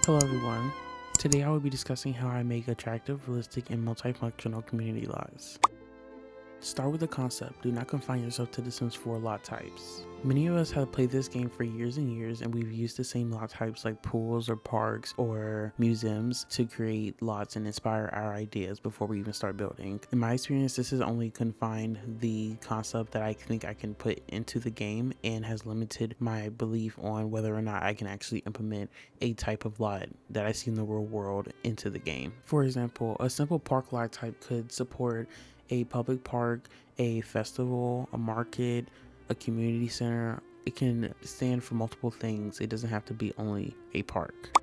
Hello everyone. Today I will be discussing how I make attractive, realistic, and multifunctional community lots. Start with the concept. Do not confine yourself to the Sims 4 lot types. Many of us have played this game for years and years, and we've used the same lot types like pools or parks or museums to create lots and inspire our ideas before we even start building. In my experience, this has only confined the concept that I think I can put into the game and has limited my belief on whether or not I can actually implement a type of lot that I see in the real world into the game. For example, a simple park lot type could support a public park, a festival, a market, a community center. It can stand for multiple things. It doesn't have to be only a park.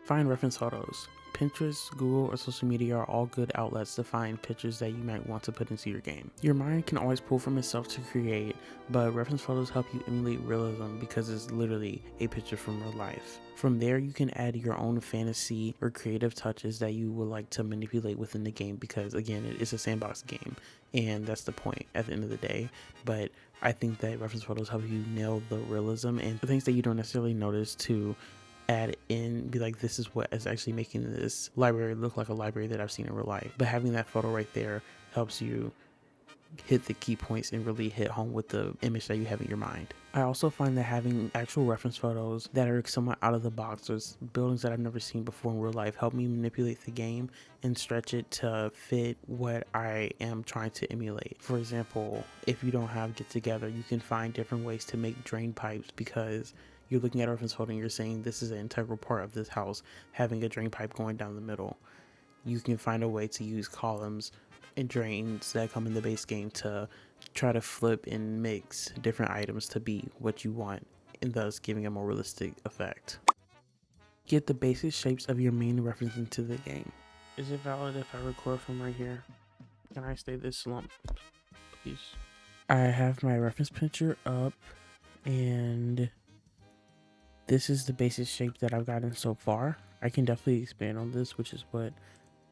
Find reference photos. Pinterest, Google, or social media are all good outlets to find pictures that you might want to put into your game. Your mind can always pull from itself to create, but reference photos help you emulate realism because it's literally a picture from real life. From there, you can add your own fantasy or creative touches that you would like to manipulate within the game because, again, it is a sandbox game, and that's the point at the end of the day. But I think that reference photos help you nail the realism and the things that you don't necessarily notice to add in, be like, this is what is actually making this library look like a library that I've seen in real life. But having that photo right there helps you hit the key points and really hit home with the image that you have in your mind. I also find that having actual reference photos that are somewhat out of the box or buildings that I've never seen before in real life help me manipulate the game and stretch it to fit what I am trying to emulate. For example, if you don't have get together, you can find different ways to make drain pipes because you're looking at a reference photo and you're saying this is an integral part of this house, having a drain pipe going down the middle. You can find a way to use columns and drains that come in the base game to try to flip and mix different items to be what you want, and thus giving a more realistic effect. Get the basic shapes of your main reference into the game. Is it valid if I record from right here? Can I stay this slump, please? I have my reference picture up, and this is the basic shape that I've gotten so far. I can definitely expand on this, which is what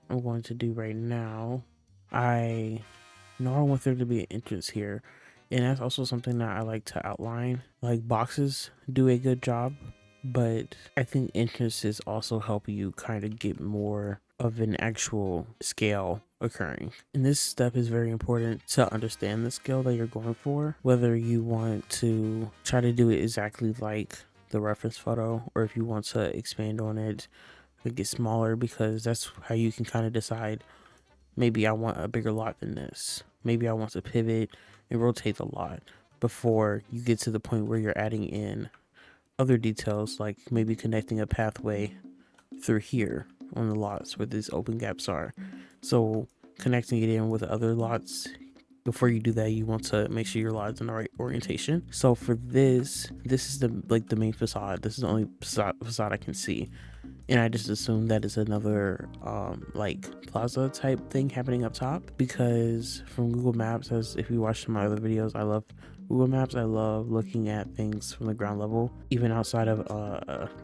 I'm going to do right now. I know I want there to be an entrance here, and that's also something that I like to outline. Like, boxes do a good job, but I think entrances also help you kind of get more of an actual scale occurring. And this step is very important to understand the scale that you're going for, whether you want to try to do it exactly like the reference photo or if you want to expand on it, make it smaller, because that's how you can kind of decide, maybe I want a bigger lot than this. Maybe I want to pivot and rotate the lot before you get to the point where you're adding in other details, like maybe connecting a pathway through here on the lots where these open gaps are. So connecting it in with other lots. Before you do that, you want to make sure your lot is in the right orientation. So for this is the main facade. This is the only facade I can see. And I just assume that it's another like plaza type thing happening up top, because from Google Maps, as if you watch my other videos, I love Google Maps. I love looking at things from the ground level, even outside of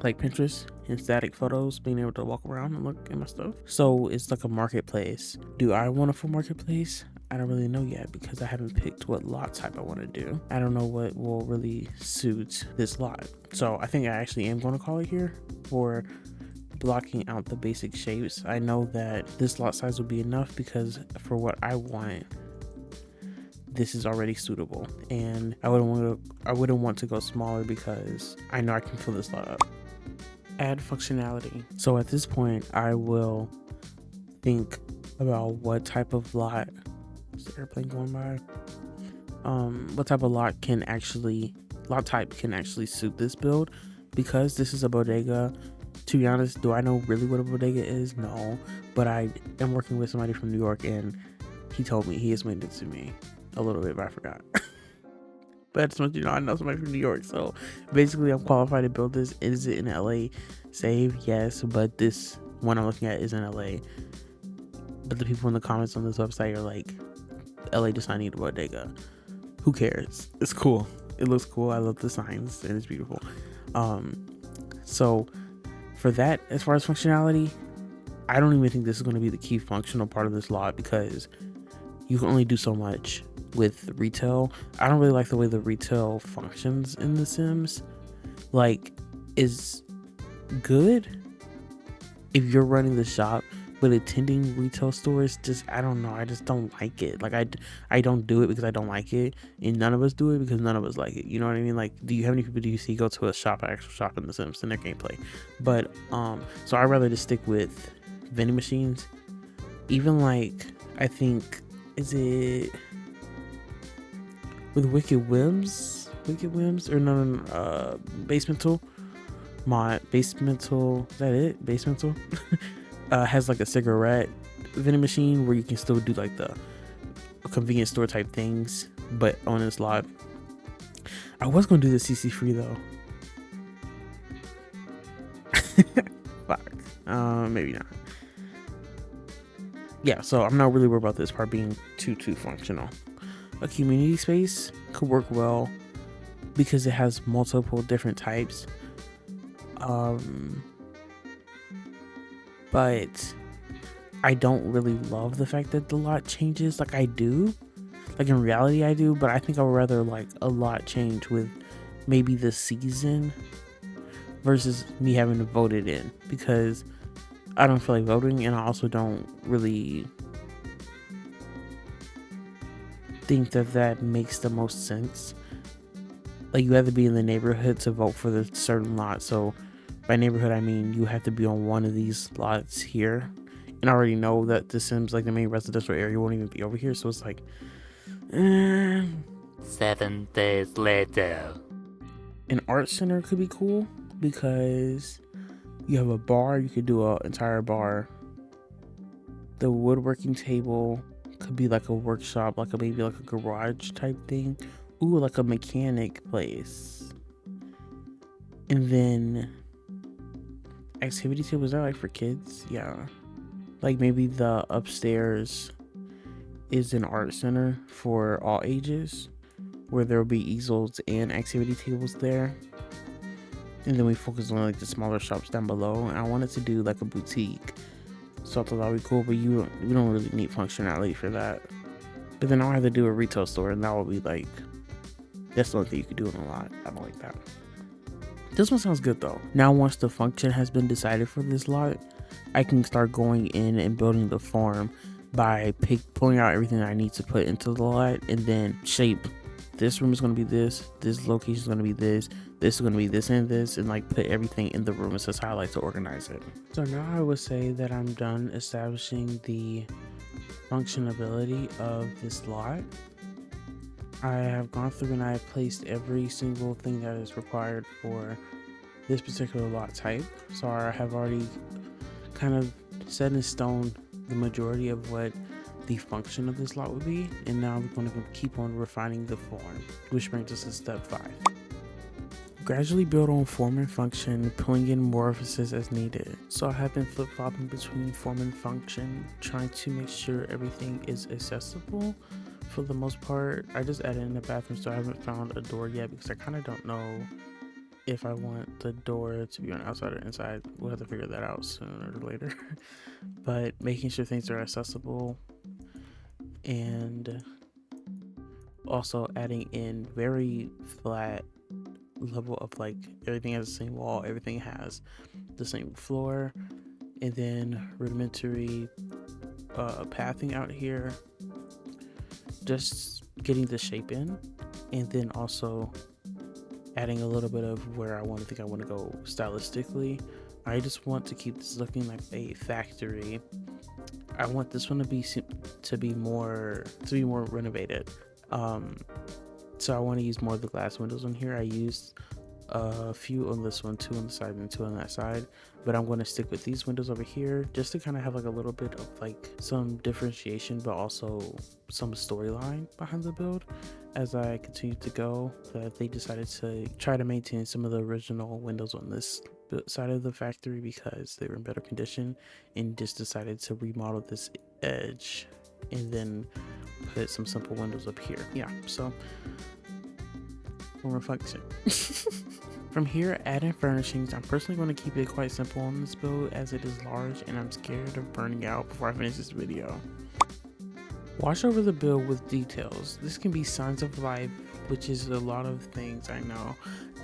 like Pinterest and static photos, being able to walk around and look at my stuff. So it's like a marketplace. Do I want a full marketplace? I don't really know yet because I haven't picked what lot type I want to do. I don't know what will really suit this lot. So I think I actually am going to call it here for blocking out the basic shapes. I know that this lot size will be enough because for what I want, this is already suitable, and I wouldn't want to go smaller because I know I can fill this lot up. Add functionality. So at this point, I will think about what type of lot. Is the airplane going by? What type of lot type can actually suit this build, because this is a bodega. To be honest, do I know really what a bodega is? No, but I am working with somebody from New York, and he told me, he explained it to me a little bit, but I forgot. But I just want you to know I know somebody from New York, so basically I'm qualified to build this. Is it in LA? Save? Yes, but this one I'm looking at is in LA. But the people in the comments on this website are like, LA does not need a bodega. Who cares? It's cool. It looks cool. I love the signs and it's beautiful. So for that, as far as functionality, I don't even think this is going to be the key functional part of this lot, because you can only do so much with retail. I don't really like the way the retail functions in The Sims. Like, is good, if you're running the shop, but attending retail stores, just, I don't know, I just don't like it. Like, I don't do it because I don't like it, and none of us do it because none of us like it. You know what I mean? Like, how many people do you see go to a shop, an actual shop in The Sims, and their gameplay? But so I'd rather just stick with vending machines. Even like, I think, is it with Wicked Whims, or no, Basemental mod, Basemental, is that it? Basemental has like a cigarette vending machine where you can still do like the convenience store type things, but on this lot. I was gonna do the CC free though. Fuck. Maybe not. Yeah, so I'm not really worried about this part being too functional. A community space could work well because it has multiple different types. But I don't really love the fact that the lot changes. Like, I do, like in reality I do, but I think I would rather like a lot change with maybe the season versus me having to vote it in, because I don't feel like voting, and I also don't really think that makes the most sense. Like, you have to be in the neighborhood to vote for the certain lot. So by neighborhood, I mean you have to be on one of these lots here. And I already know that The Sims, like the main residential area, won't even be over here. So it's like, 7 days later. An art center could be cool because you have a bar. You could do an entire bar. The woodworking table could be like a workshop, like maybe like a garage type thing. Ooh, like a mechanic place. And then activity tables are like for kids. Yeah, like maybe the upstairs is an art center for all ages, where there will be easels and activity tables there. And then we focus on like the smaller shops down below. And I wanted to do like a boutique, so I thought that would be cool, but we don't really need functionality for that. But then I'll have to do a retail store, and that will be like, that's the only thing you could do in a lot. I don't like that. This one sounds good though. Now once the function has been decided for this lot, I can start going in and building the farm by pulling out everything that I need to put into the lot, and then shape. This room is going to be this location is going to be this is going to be this, and like put everything in the room. It's just how I like to organize it. So now I would say that I'm done establishing the functionality of this lot. I have gone through and I have placed every single thing that is required for this particular lot type. So I have already kind of set in stone the majority of what the function of this lot would be, and now we're going to keep on refining the form, which brings us to step 5. Gradually build on form and function, pulling in more emphasis as needed. So I have been flip-flopping between form and function, trying to make sure everything is accessible. For the most part, I just added in a bathroom, so I haven't found a door yet because I kind of don't know if I want the door to be on outside or inside. We'll have to figure that out sooner or later. But making sure things are accessible, and also adding in very flat level of like everything has the same wall, everything has the same floor, and then rudimentary pathing out here, just getting the shape in, and then also adding a little bit of where I want to go stylistically. I just want to keep this looking like a factory. I want this one to be more renovated. So I want to use more of the glass windows on here. I used a few on this one, 2 on the side and 2 on that side, but I'm going to stick with these windows over here just to kind of have like a little bit of like some differentiation, but also some storyline behind the build as I continue to go. That they decided to try to maintain some of the original windows on this side of the factory because they were in better condition, and just decided to remodel this edge and then put some simple windows up here. Yeah, so form function. From here, add in furnishings. I'm personally going to keep it quite simple on this build as it is large, and I'm scared of burning out before I finish this video. Watch over the build with details. This can be signs of life, which is a lot of things, I know.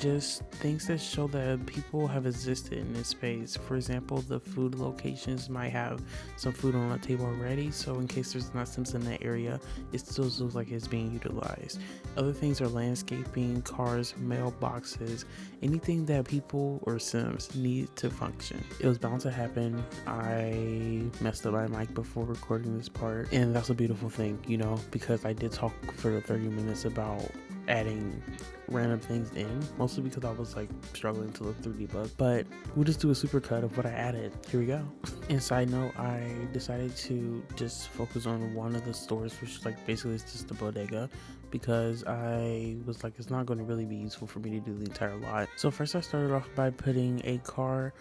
just things that show that people have existed in this space. For example, the food locations might have some food on the table already, so in case there's not Sims in that area, it still looks like it's being utilized. Other things are landscaping, cars, mailboxes, anything that people or Sims need to function. It was bound to happen. I messed up my mic before recording this part, and that's a beautiful thing, you know, because I did talk for 30 minutes about adding random things in, mostly because I was like struggling to look through debug. But we'll just do a super cut of what I added. Here we go. And side note, I decided to just focus on one of the stores, which is like basically it's just the bodega, because I was like, it's not going to really be useful for me to do the entire lot. So first I started off by putting a car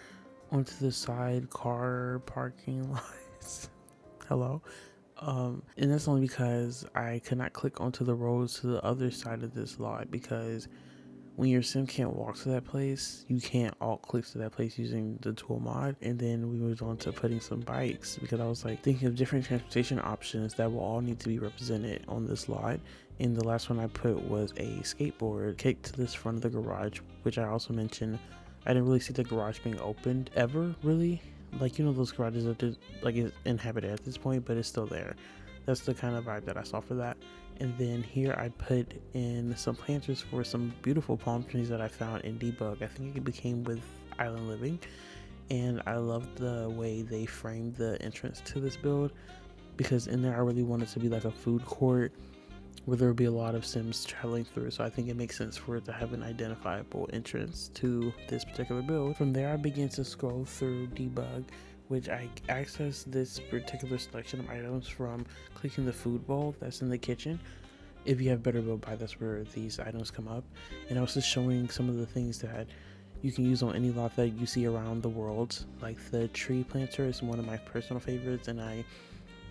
onto the side car parking lots. Hello. And that's only because I could not click onto the roads to the other side of this lot, because when your sim can't walk to that place, you can't alt click to that place using the tool mod. And then we moved on to putting some bikes, because I was like thinking of different transportation options that will all need to be represented on this lot. And the last one I put was a skateboard kicked to this front of the garage, which I also mentioned I didn't really see the garage being opened ever, really. Like, you know, those garages that are like is inhabited at this point, but it's still there. That's the kind of vibe that I saw for that. And then here I put in some planters for some beautiful palm trees that I found in debug. I think it became with Island Living, and I love the way they framed the entrance to this build, because in there I really wanted to be like a food court where there would be a lot of Sims traveling through. So I think it makes sense for it to have an identifiable entrance to this particular build. From there I began to scroll through debug, which I access this particular selection of items from clicking the food bowl that's in the kitchen. If you have better build by, that's where these items come up. And I was just showing some of the things that you can use on any lot that you see around the world. Like the tree planter is one of my personal favorites, and I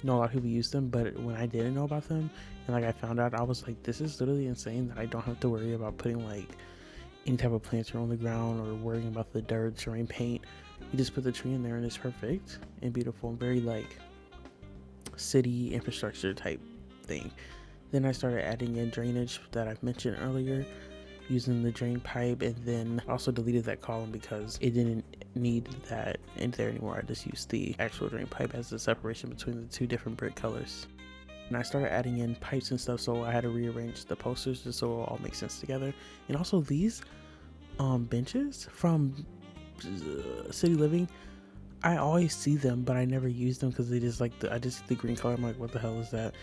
know a lot of people use them, but when I didn't know about them and like I found out, I was like, this is literally insane that I don't have to worry about putting like any type of planter on the ground or worrying about the dirt, terrain, paint. You just put the tree in there and it's perfect and beautiful and very like city infrastructure type thing. Then I started adding in drainage that I've mentioned earlier, using the drain pipe, and then also deleted that column because it didn't need that in there anymore. I just used the actual drain pipe as the separation between the two different brick colors. And I started adding in pipes and stuff, so I had to rearrange the posters just so it all makes sense together. And also these benches from City Living, I always see them but I never use them because they just like I just see the green color. I'm like, what the hell is that?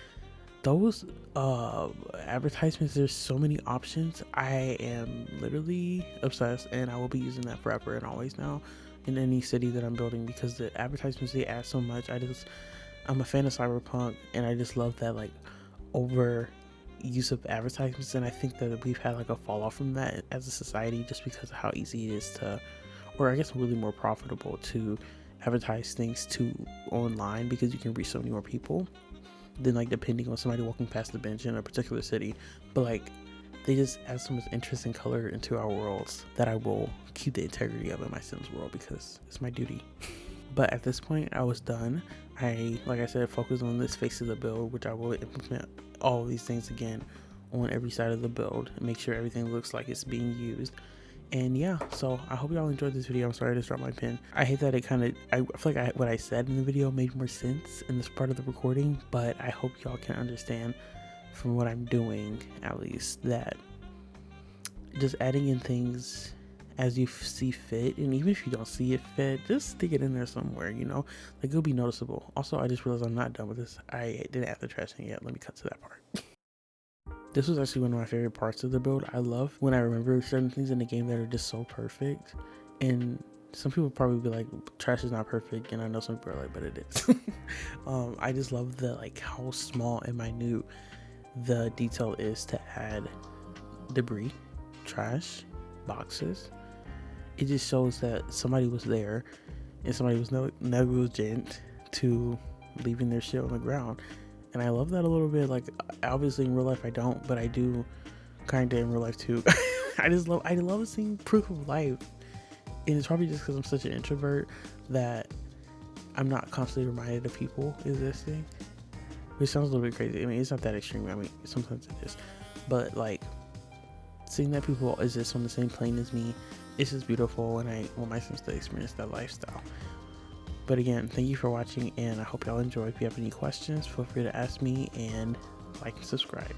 Those advertisements, there's so many options. I am literally obsessed, and I will be using that forever and always now in any city that I'm building, because the advertisements, they add so much. I'm a fan of cyberpunk, and I just love that like over use of advertisements, and I think that we've had like a fall off from that as a society just because of how easy it is to, or I guess really more profitable to advertise things to online, because you can reach so many more people than like depending on somebody walking past the bench in a particular city. But like they just add so much interest and color into our worlds that I will keep the integrity of in my Sims world because it's my duty. But at this point I was done. Like I said, focused on this face of the build, which I will implement all of these things again on every side of the build and make sure everything looks like it's being used. And yeah, so I hope y'all enjoyed this video. I'm sorry to drop my pen. I hate that I feel like what I said in the video made more sense in this part of the recording, but I hope y'all can understand from what I'm doing, at least, that just adding in things as you see fit, and even if you don't see it fit, just stick it in there somewhere, you know, like it'll be noticeable. Also, I just realized I'm not done with this. I didn't add the trash in yet. Let me cut to that part. This was actually one of my favorite parts of the build. I love when I remember certain things in the game that are just so perfect. And some people probably be like, trash is not perfect. And I know some people are like, but it is. I just love the like how small and minute the detail is to add debris, trash, boxes. It just shows that somebody was there and somebody was negligent to leaving their shit on the ground. And I love that a little bit. Like, obviously in real life I don't, but I do kind of in real life too. I love seeing proof of life. And it's probably just because I'm such an introvert that I'm not constantly reminded of people existing, which sounds a little bit crazy. I mean, it's not that extreme. I mean, sometimes it is, but like Seeing that people exist on the same plane as me, it's just beautiful, and I want my sons to experience that lifestyle. But again, thank you for watching, and I hope y'all enjoy. If you have any questions, feel free to ask me, and like and subscribe.